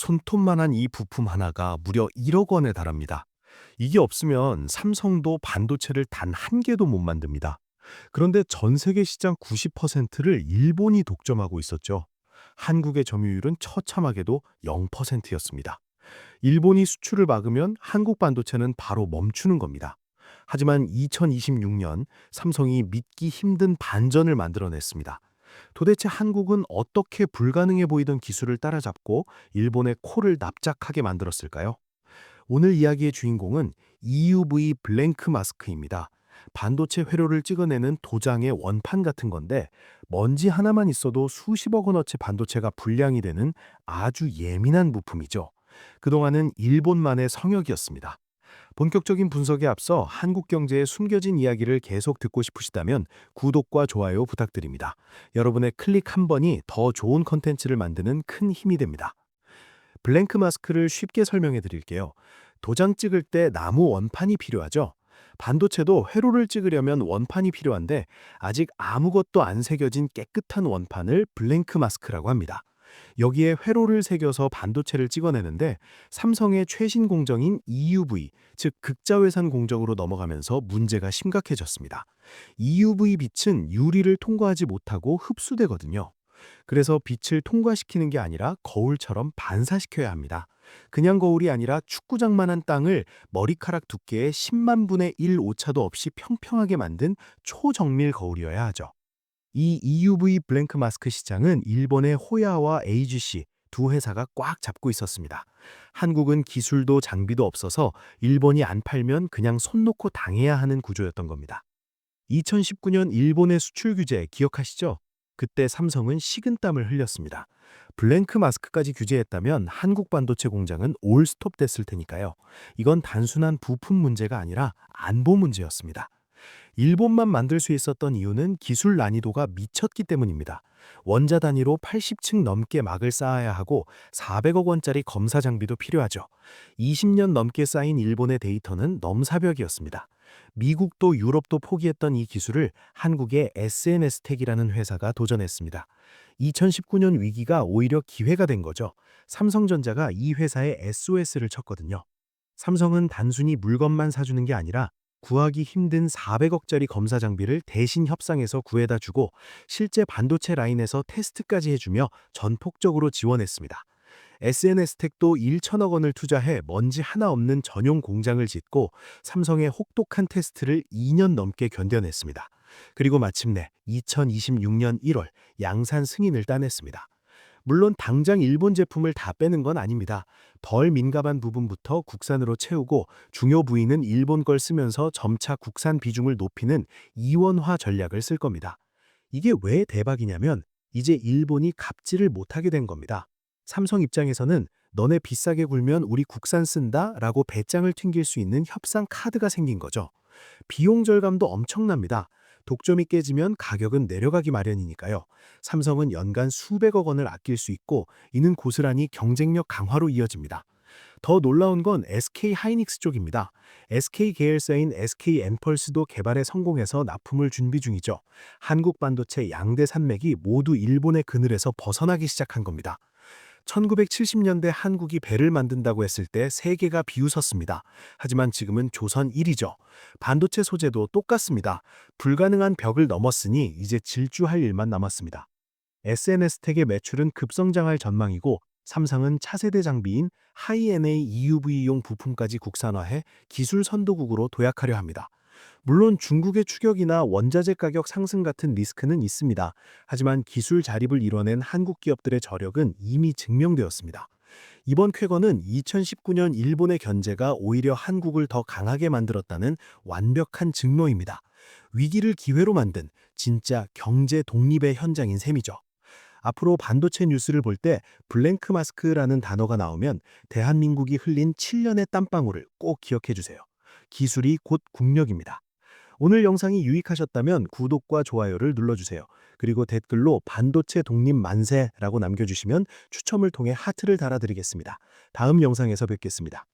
손톱만한 이 부품 하나가 무려 1억 원에 달합니다. 이게 없으면 삼성도 반도체를 단 한 개도 못 만듭니다. 그런데 전 세계 시장 90%를 일본이 독점하고 있었죠. 한국의 점유율은 처참하게도 0%였습니다. 일본이 수출을 막으면 한국 반도체는 바로 멈추는 겁니다. 하지만 2026년 삼성이 믿기 힘든 반전을 만들어냈습니다. 도대체 한국은 어떻게 불가능해 보이던 기술을 따라잡고 일본의 코를 납작하게 만들었을까요? 오늘 이야기의 주인공은 EUV 블랭크 마스크입니다. 반도체 회로를 찍어내는 도장의 원판 같은 건데 먼지 하나만 있어도 수십억 원어치 반도체가 불량이 되는 아주 예민한 부품이죠. 그동안은 일본만의 성역이었습니다. 본격적인 분석에 앞서 한국 경제의 숨겨진 이야기를 계속 듣고 싶으시다면 구독과 좋아요 부탁드립니다. 여러분의 클릭 한 번이 더 좋은 컨텐츠를 만드는 큰 힘이 됩니다. 블랭크 마스크를 쉽게 설명해 드릴게요. 도장 찍을 때 나무 원판이 필요하죠. 반도체도 회로를 찍으려면 원판이 필요한데 아직 아무것도 안 새겨진 깨끗한 원판을 블랭크 마스크라고 합니다. 여기에 회로를 새겨서 반도체를 찍어내는데 삼성의 최신 공정인 EUV, 즉 극자외선 공정으로 넘어가면서 문제가 심각해졌습니다. EUV 빛은 유리를 통과하지 못하고 흡수되거든요. 그래서 빛을 통과시키는 게 아니라 거울처럼 반사시켜야 합니다. 그냥 거울이 아니라 축구장만한 땅을 머리카락 두께의 10만 분의 1 오차도 없이 평평하게 만든 초정밀 거울이어야 하죠. 이 EUV 블랭크 마스크 시장은 일본의 호야와 AGC 두 회사가 꽉 잡고 있었습니다. 한국은 기술도 장비도 없어서 일본이 안 팔면 그냥 손 놓고 당해야 하는 구조였던 겁니다. 2019년 일본의 수출 규제 기억하시죠? 그때 삼성은 식은땀을 흘렸습니다. 블랭크 마스크까지 규제했다면 한국 반도체 공장은 올 스톱 됐을 테니까요. 이건 단순한 부품 문제가 아니라 안보 문제였습니다. 일본만 만들 수 있었던 이유는 기술 난이도가 미쳤기 때문입니다. 원자 단위로 80층 넘게 막을 쌓아야 하고 400억 원짜리 검사 장비도 필요하죠. 20년 넘게 쌓인 일본의 데이터는 넘사벽이었습니다. 미국도 유럽도 포기했던 이 기술을 한국의 SNS텍이라는 회사가 도전했습니다. 2019년 위기가 오히려 기회가 된 거죠. 삼성전자가 이 회사에 SOS를 쳤거든요. 삼성은 단순히 물건만 사주는 게 아니라 구하기 힘든 400억짜리 검사 장비를 대신 협상해서 구해다 주고 실제 반도체 라인에서 테스트까지 해주며 전폭적으로 지원했습니다. SNS텍도 1천억 원을 투자해 먼지 하나 없는 전용 공장을 짓고 삼성의 혹독한 테스트를 2년 넘게 견뎌냈습니다. 그리고 마침내 2026년 1월 양산 승인을 따냈습니다. 물론 당장 일본 제품을 다 빼는 건 아닙니다. 덜 민감한 부분부터 국산으로 채우고 중요 부위는 일본 걸 쓰면서 점차 국산 비중을 높이는 이원화 전략을 쓸 겁니다. 이게 왜 대박이냐면 이제 일본이 갑질을 못하게 된 겁니다. 삼성 입장에서는 너네 비싸게 굴면 우리 국산 쓴다 라고 배짱을 튕길 수 있는 협상 카드가 생긴 거죠. 비용 절감도 엄청납니다. 독점이 깨지면 가격은 내려가기 마련이니까요. 삼성은 연간 수백억 원을 아낄 수 있고 이는 고스란히 경쟁력 강화로 이어집니다. 더 놀라운 건 SK 하이닉스 쪽입니다. SK 계열사인 SK 엔펄스도 개발에 성공해서 납품을 준비 중이죠. 한국 반도체 양대 산맥이 모두 일본의 그늘에서 벗어나기 시작한 겁니다. 1970년대 한국이 배를 만든다고 했을 때 세계가 비웃었습니다. 하지만 지금은 조선 1위죠. 반도체 소재도 똑같습니다. 불가능한 벽을 넘었으니 이제 질주할 일만 남았습니다. SNS텍의 매출은 급성장할 전망이고 삼성은 차세대 장비인 하이-NA EUV용 부품까지 국산화해 기술 선도국으로 도약하려 합니다. 물론 중국의 추격이나 원자재 가격 상승 같은 리스크는 있습니다. 하지만 기술 자립을 이뤄낸 한국 기업들의 저력은 이미 증명되었습니다. 이번 쾌거는 2019년 일본의 견제가 오히려 한국을 더 강하게 만들었다는 완벽한 증거입니다. 위기를 기회로 만든 진짜 경제 독립의 현장인 셈이죠. 앞으로 반도체 뉴스를 볼 때 블랭크 마스크라는 단어가 나오면 대한민국이 흘린 7년의 땀방울을 꼭 기억해 주세요. 기술이 곧 국력입니다. 오늘 영상이 유익하셨다면 구독과 좋아요를 눌러주세요. 그리고 댓글로 반도체 독립 만세라고 남겨주시면 추첨을 통해 하트를 달아드리겠습니다. 다음 영상에서 뵙겠습니다.